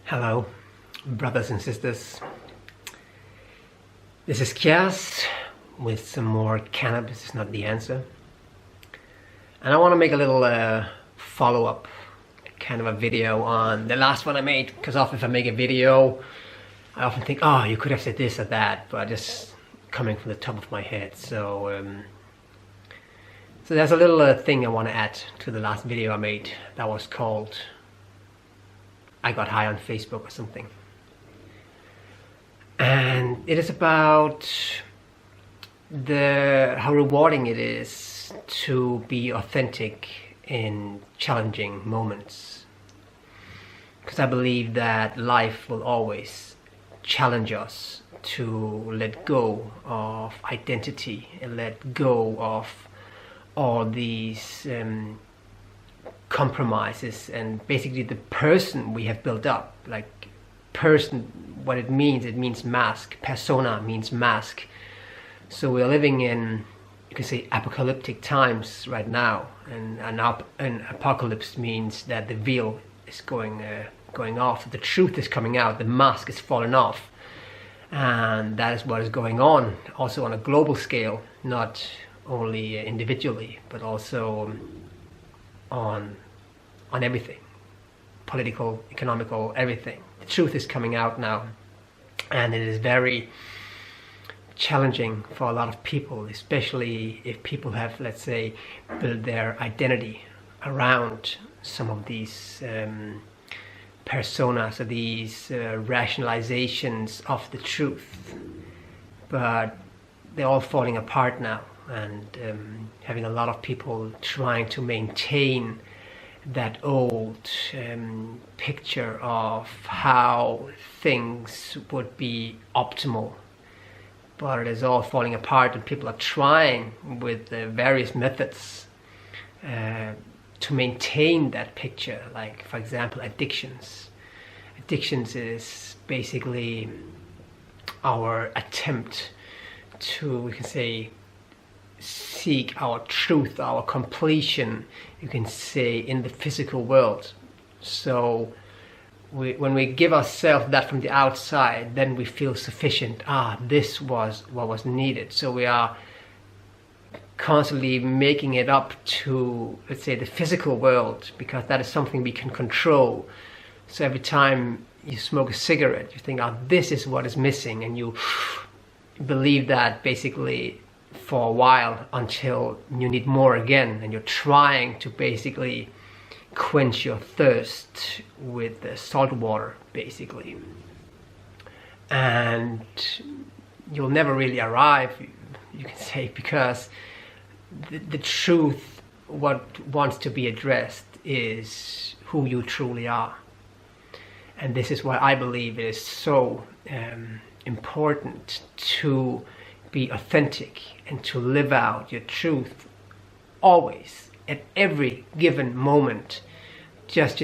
Hello, brothers and sisters. This is Kias with some more Cannabis is Not the Answer. And I want to make a little follow-up kind of a video on the last one I made, because often if I make a video, I often think, oh, you could have said this or that, but just coming from the top of my head. So there's a little thing I want to add to the last video I made that was called I got high on Facebook or something. And it is about how rewarding it is to be authentic in challenging moments. Because I believe that life will always challenge us to let go of identity and let go of all these compromises and basically the person we have built up. Like person, what it means mask. Persona means mask. So we're living in, you can say, apocalyptic times right now, and an apocalypse means that the veil is going off, the truth is coming out, the mask is falling off, and that is what is going on also on a global scale, not only individually but also on everything, political, economical, everything. The truth is coming out now, and it is very challenging for a lot of people, especially if people have, let's say, built their identity around some of these personas or these rationalizations of the truth, but they're all falling apart now, and having a lot of people trying to maintain that old picture of how things would be optimal, but it is all falling apart, and people are trying with various methods to maintain that picture. Like, for example, addictions is basically our attempt to, we can say, seek our truth, our completion, you can say, in the physical world. So when we give ourselves that from the outside, then we feel sufficient. This was what was needed. So we are constantly making it up to, let's say, the physical world, because that is something we can control. So every time you smoke a cigarette, you think, this is what is missing, and you believe that basically for a while until you need more again, and you're trying to basically quench your thirst with salt water, basically, and you'll never really arrive, you can say, because the truth, what wants to be addressed, is who you truly are. And this is why I believe it is so important to be authentic and to live out your truth always, at every given moment. Just,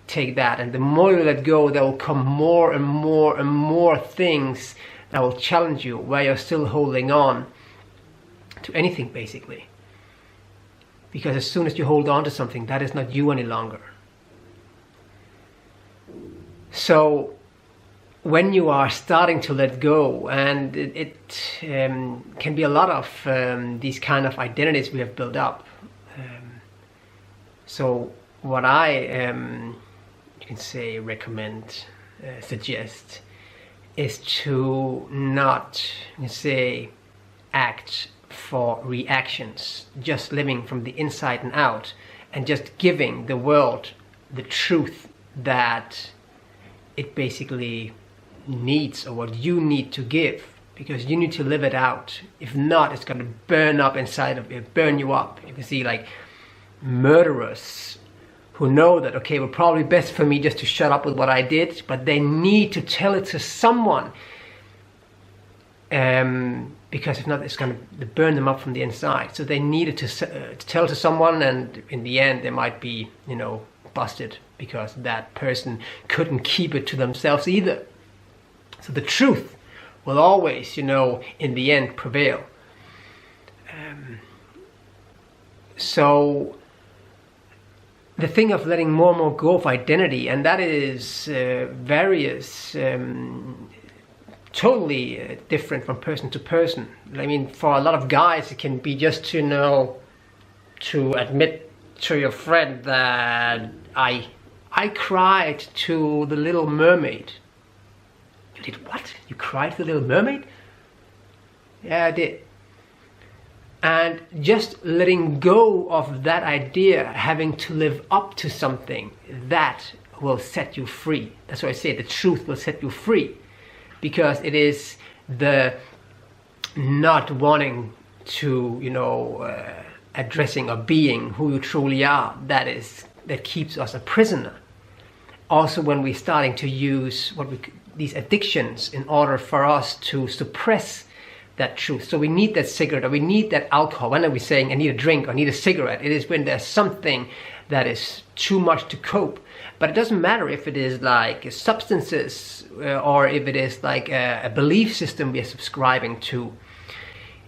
take that, and the more you let go, there will come more and more and more things that will challenge you, where you're still holding on to anything, basically. Because as soon as you hold on to something, that is not you any longer. So when you are starting to let go, and it can be a lot of these kind of identities we have built up. So what I, you can say, recommend, suggest, is to not, you say, act for reactions, just living from the inside and out, and just giving the world the truth that it basically needs, or what you need to give, because you need to live it out. If not, it's going to burn up inside of you, burn you up. You can see, like, murderers who know that, okay, it would probably be best for me just to shut up with what I did, but they need to tell it to someone, because if not, it's going to burn them up from the inside. So they needed to tell to someone, and in the end they might be, busted, because that person couldn't keep it to themselves either. So the truth will always, in the end, prevail. So the thing of letting more and more go of identity, and that is various, totally different from person to person. I mean, for a lot of guys, it can be just to know, to admit to your friend that I cried to the Little Mermaid. You did what? You cried to the Little Mermaid? Yeah, I did. And just letting go of that idea, having to live up to something, that will set you free. That's why I say the truth will set you free. Because it is the not wanting to, addressing or being who you truly are, that keeps us a prisoner. Also, when we're starting to use these addictions in order for us to suppress that truth. So we need that cigarette, or we need that alcohol. When are we saying I need a drink or I need a cigarette? It is when there's something that is too much to cope. But it doesn't matter if it is like substances or if it is like a belief system we are subscribing to.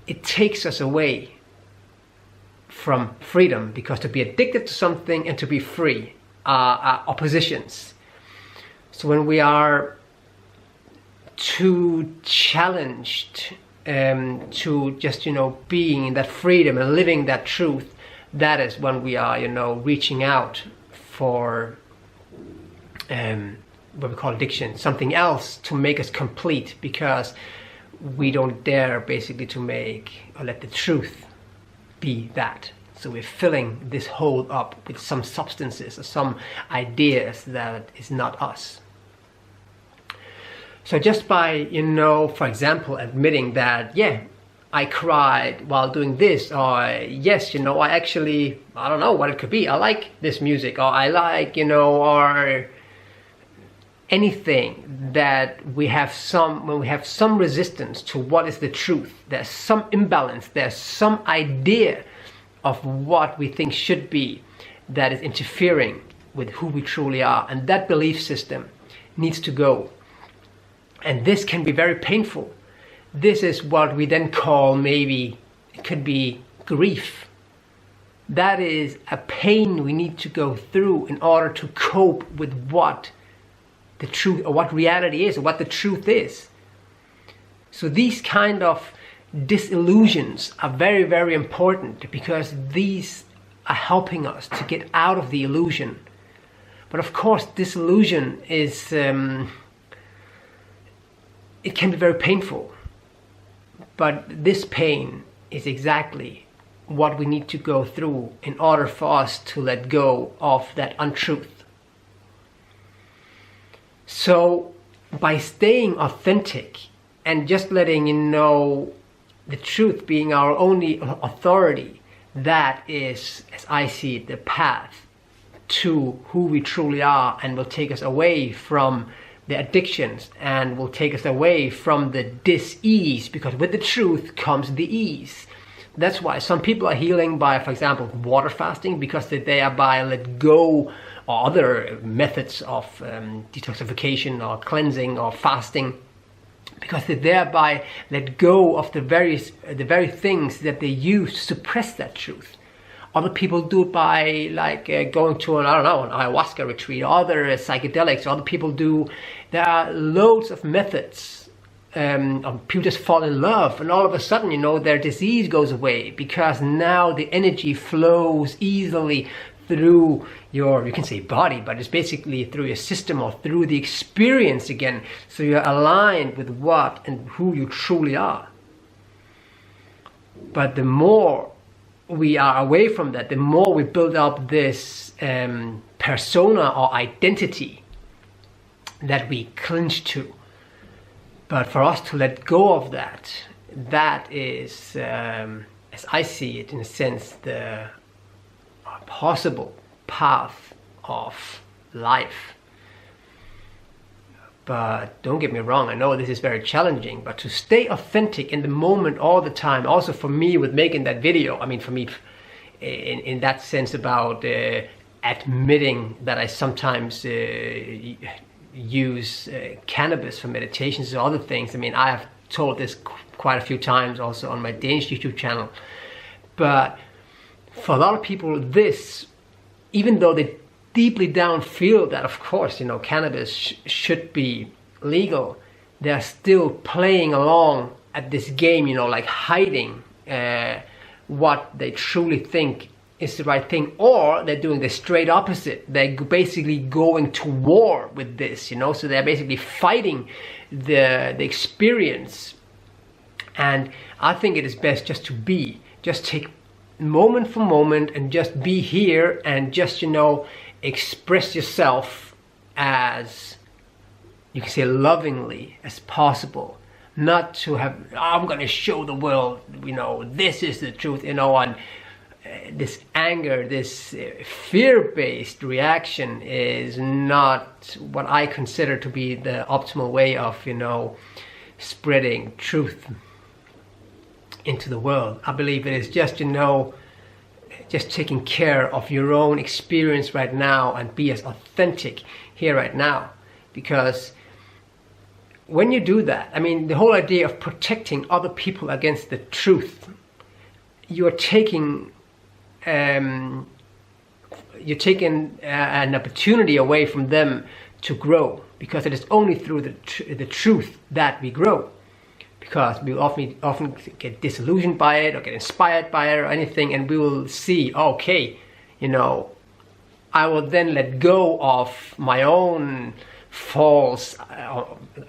It takes us away from freedom, because to be addicted to something and to be free are oppositions. So when we are too challenged to just being in that freedom and living that truth, that is when we are reaching out for what we call addiction, something else to make us complete, because we don't dare basically to make or let the truth be that. So we're filling this hole up with some substances or some ideas that is not us. So just by, for example, admitting that, yeah, I cried while doing this, or yes, I don't know what it could be. I like this music, or I like, or anything that when we have some resistance to what is the truth, there's some imbalance, there's some idea of what we think should be that is interfering with who we truly are, and that belief system needs to go. And this can be very painful. This is what we then call, maybe it could be grief. That is a pain we need to go through in order to cope with what the truth, or what reality is, or what the truth is. So these kind of disillusions are very, very important, because these are helping us to get out of the illusion. But of course, disillusion is it can be very painful, but this pain is exactly what we need to go through in order for us to let go of that untruth. So by staying authentic and just letting the truth being our only authority, that is, as I see it, the path to who we truly are, and will take us away from the addictions, and will take us away from the dis-ease, because with the truth comes the ease. That's why some people are healing by, for example, water fasting, because they thereby let go, or other methods of detoxification or cleansing or fasting, because they thereby let go of the very things that they use to suppress that truth. Other people do it by going to an ayahuasca retreat, other psychedelics. Other people do. There are loads of methods. People just fall in love, and all of a sudden, their disease goes away, because now the energy flows easily through your, you can say body, but it's basically through your system, or through the experience again. So you're aligned with what and who you truly are. But the more we are away from that, the more we build up this persona or identity that we cling to. But for us to let go of that, that is, as I see it, in a sense, the possible path of life. But don't get me wrong, I know this is very challenging, but to stay authentic in the moment all the time, also for me with making that video, for me in that sense about admitting that I sometimes use cannabis for meditations and other things. I have told this quite a few times also on my Danish YouTube channel. But for a lot of people, this even though they deeply down feel that, of course, cannabis should be legal, they're still playing along at this game, like hiding what they truly think is the right thing, or they're doing the straight opposite. They're basically going to war with this, so they're basically fighting the experience. And I think it is best just take moment for moment and just be here and just, express yourself as, you can say, lovingly as possible. Not to have, I'm going to show the world, this is the truth, and this anger, this fear-based reaction is not what I consider to be the optimal way of, spreading truth into the world. I believe it is just, just taking care of your own experience right now and be as authentic here right now. Because when you do that, the whole idea of protecting other people against the truth, you're taking an opportunity away from them to grow, because it is only through the truth that we grow. Because we often get disillusioned by it or get inspired by it or anything, and we will see, okay, I will then let go of my own false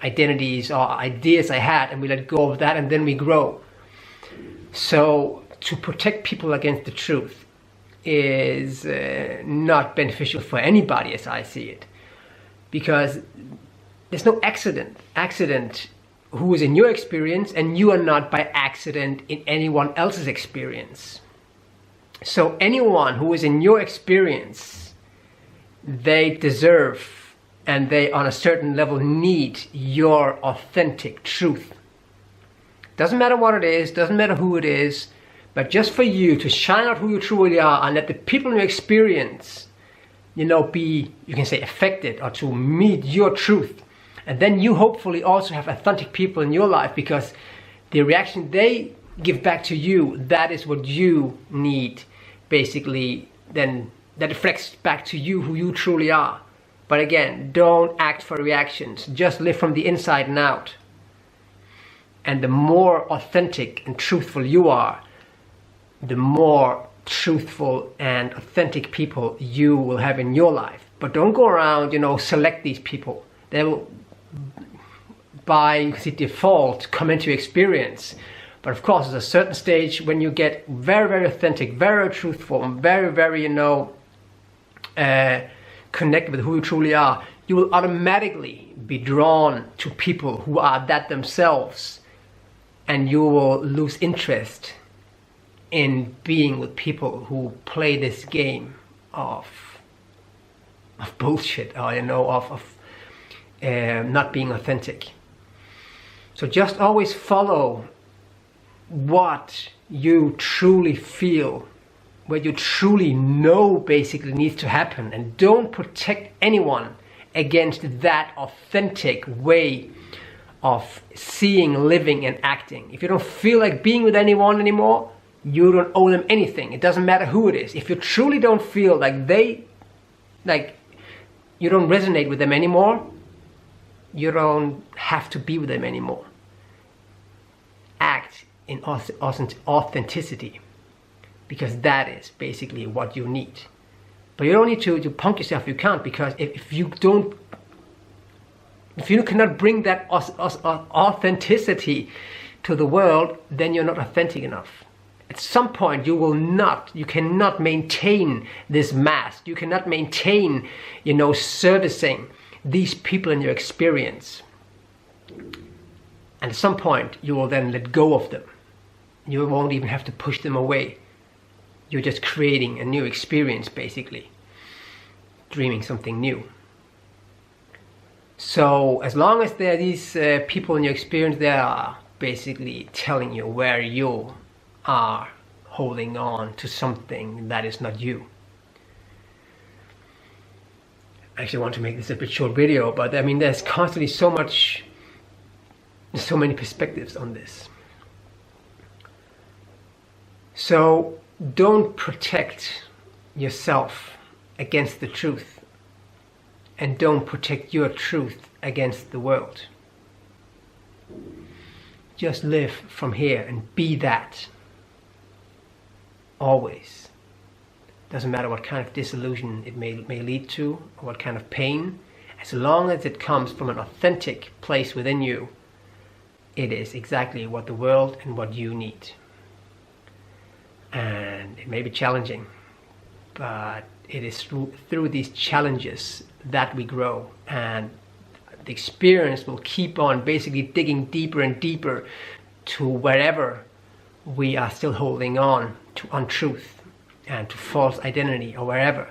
identities or ideas I had, and we let go of that, and then we grow. So to protect people against the truth is not beneficial for anybody, as I see it, because there's no accident who is in your experience, and you are not by accident in anyone else's experience. So anyone who is in your experience, they deserve, and they on a certain level need your authentic truth. Doesn't matter what it is, doesn't matter who it is, but just for you to shine out who you truly are and let the people in your experience, be, you can say, affected or to meet your truth. And then you hopefully also have authentic people in your life, because the reaction they give back to you, that is what you need, basically, then that reflects back to you who you truly are. But again, don't act for reactions, just live from the inside and out. And the more authentic and truthful you are, the more truthful and authentic people you will have in your life. But don't go around, select these people. They will, by, you can see, default, come into your experience. But of course, there's a certain stage when you get very, very authentic, very truthful, and very, very, connected with who you truly are, you will automatically be drawn to people who are that themselves, and you will lose interest in being with people who play this game of bullshit, or of not being authentic. So just always follow what you truly feel, what you truly know basically needs to happen, and don't protect anyone against that authentic way of seeing, living, and acting. If you don't feel like being with anyone anymore, you don't owe them anything. It doesn't matter who it is. If you truly don't feel like you don't resonate with them anymore, you don't have to be with them anymore. Act in authenticity, because that is basically what you need. But you don't need to punk yourself. You can't, because if you cannot bring that authenticity to the world, then you're not authentic enough. At some point you cannot maintain this mask. You cannot maintain, servicing these people in your experience. And at some point you will then let go of them. You won't even have to push them away. You're just creating a new experience, basically. Dreaming something new. So as long as there are these people in your experience, they are basically telling you where you are holding on to something that is not you. I actually want to make this a bit short video, but there's constantly so many perspectives on this. So don't protect yourself against the truth, and don't protect your truth against the world. Just live from here and be that. Always. Doesn't matter what kind of disillusion it may lead to, or what kind of pain. As long as it comes from an authentic place within you, it is exactly what the world and what you need. And it may be challenging, but it is through these challenges that we grow, and the experience will keep on basically digging deeper and deeper to wherever we are still holding on to untruth and to false identity, or wherever,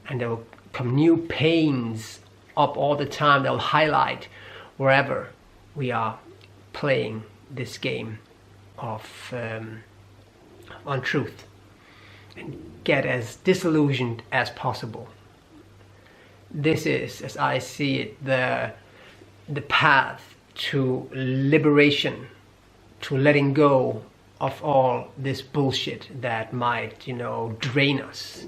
and there will come new pains up all the time. They'll highlight wherever we are playing this game of untruth, and get as disillusioned as possible. This is, as I see it, the path to liberation, to letting go of all this bullshit that might, drain us,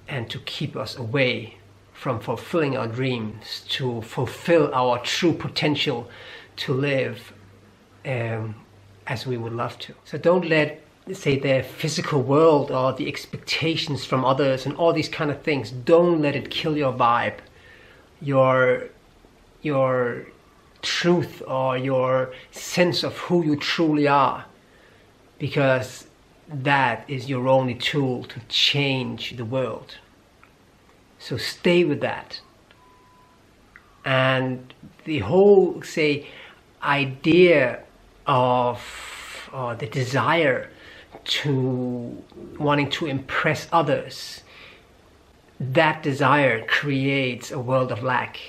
and to keep us away from fulfilling our dreams, to fulfill our true potential, to live as we would love to. So don't let, say, the physical world or the expectations from others and all these kind of things, don't let it kill your vibe, your truth, or your sense of who you truly are, because that is your only tool to change the world. So stay with that. And the whole, say, idea of the desire to wanting to impress others, that desire creates a world of lack.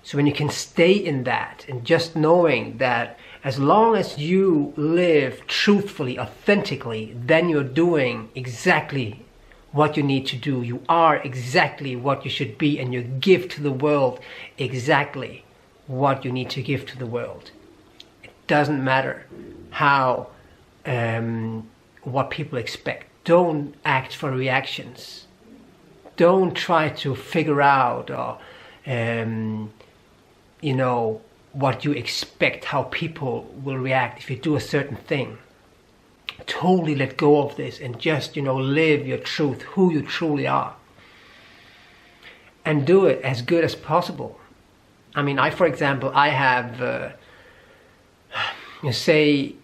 So when you can stay in that, and just knowing that as long as you live truthfully, authentically, then you're doing exactly what you need to do. You are exactly what you should be, and you give to the world exactly what you need to give to the world. It doesn't matter how what people expect. Don't act for reactions. Don't try to figure out or what you expect, how people will react if you do a certain thing. Totally let go of this and just live your truth, who you truly are, and do it as good as possible. I mean, for example, I have say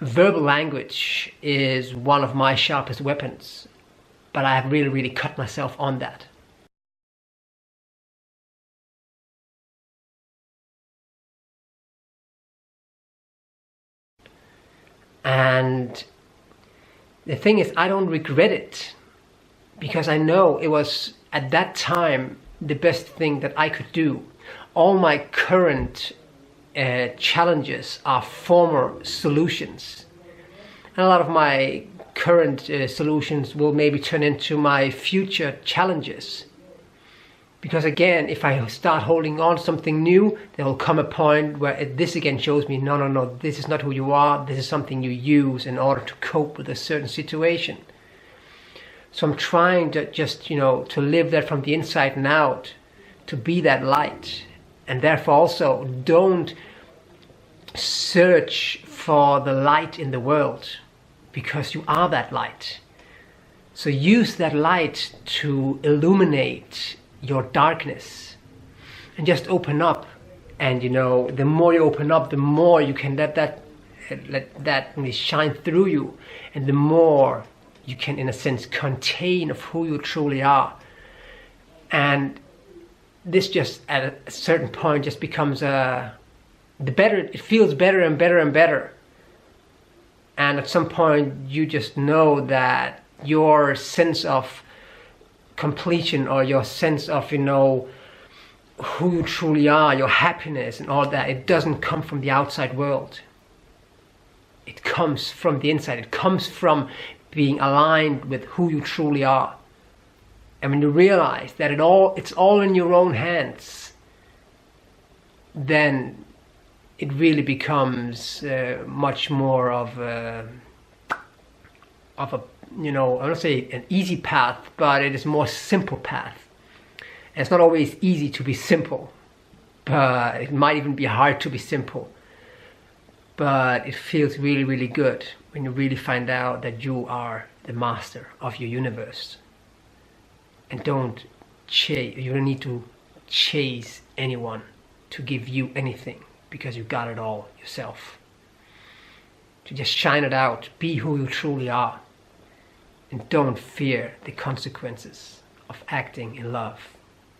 verbal language is one of my sharpest weapons, but I have really cut myself on that. And the thing is, I don't regret it, because I know it was at that time the best thing that I could do. All my current challenges are former solutions, and a lot of my current solutions will maybe turn into my future challenges. Because again, if I start holding on to something new, there will come a point where this again shows me, no, this is not who you are. This is something you use in order to cope with a certain situation. So I'm trying to just, to live that from the inside and out, to be that light. And therefore also don't search for the light in the world, because you are that light. So use that light to illuminate your darkness, and just open up. And the more you open up, the more you can let that really shine through you, and the more you can, in a sense, contain of who you truly are. And this just at a certain point just becomes it feels better and better and better. And at some point you just know that your sense of completion, or your sense of who you truly are, your happiness and all that, it doesn't come from the outside world. It comes from the inside. It comes from being aligned with who you truly are. And when you realize that it's all in your own hands, then it really becomes much more of of a, I don't say an easy path, but it is a more simple path. And it's not always easy to be simple, but it might even be hard to be simple. But it feels really, really good when you really find out that you are the master of your universe. And you don't need to chase anyone to give you anything, because you got it all yourself. To just shine it out, be who you truly are, and don't fear the consequences of acting in love.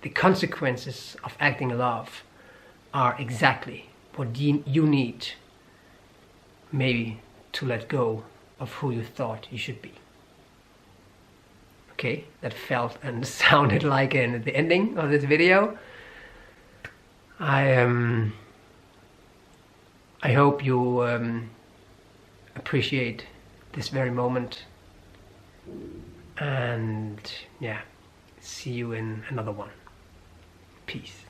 The consequences of acting in love are exactly what you need, maybe, to let go of who you thought you should be. Okay, that felt and sounded like the ending of this video. I hope you appreciate this very moment, and yeah, see you in another one. Peace.